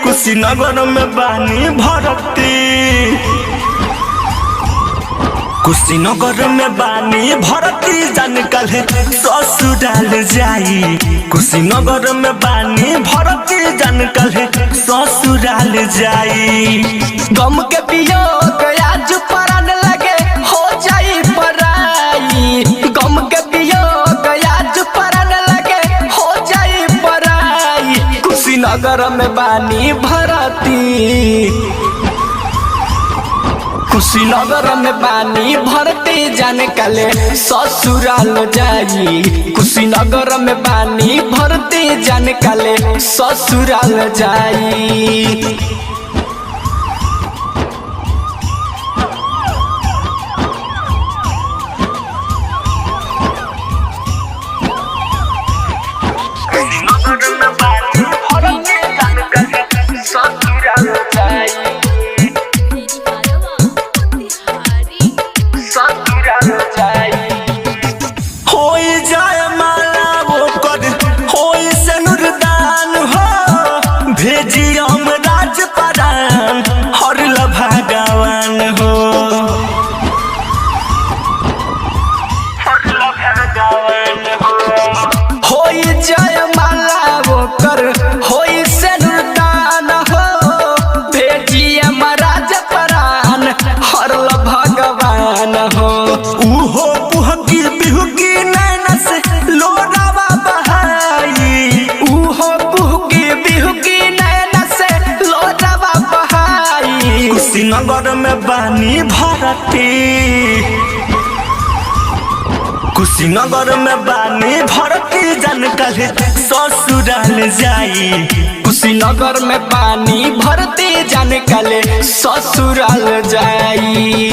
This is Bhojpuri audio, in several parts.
कुशीनगर में बानी भरती, कुशीनगर में बानी भरती जान कल ससुराल जाई। कुशीनगर में बानी भरती जान कल ससुराल जाई। गम के वियोग आज परान लगे हो जाई पराई। गम के वियोग आज परान लगे हो जाई पराई। कुशीनगर में बानी भरती, कुशीनगर में बानी भरती जाने काले ससुराल जाई। कुशीनगर में बानी भरती जाने काले ससुराल जाई। कुशीनगर में बानी भरती, कुशीनगर में बानी भरती जान कल ससुराल जाई। कुशीनगर में बानी भरती जान कल ससुराल जाई।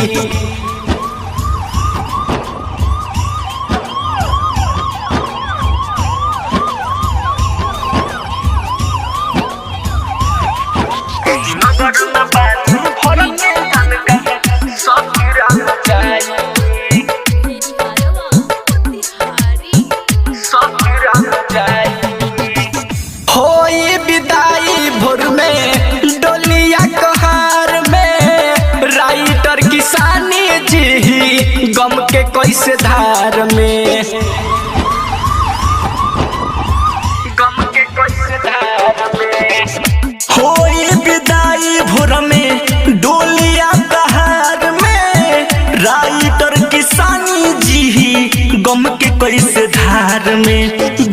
गम के कैसे धार में, गम के कैसे धार में होई विदाई भोर में डोलिया कहार में। राइटर किसानी जी गम के कैसे धार में।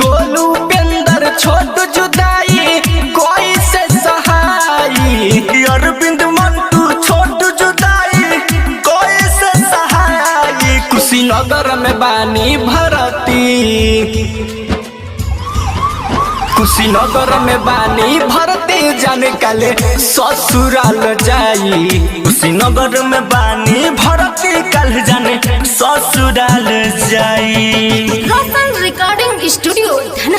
गोलू पेंदर छोट जुदाई कैसे सहाई। अरविंद मंटू छोट जुदाई कैसे सहाई। कुशीनगर में बानी भरती, कुशीनगर में बानी भरती जाने काले ससुराल जाई। कुशीनगर में बानी भरती कल जाने ससुराल जाई।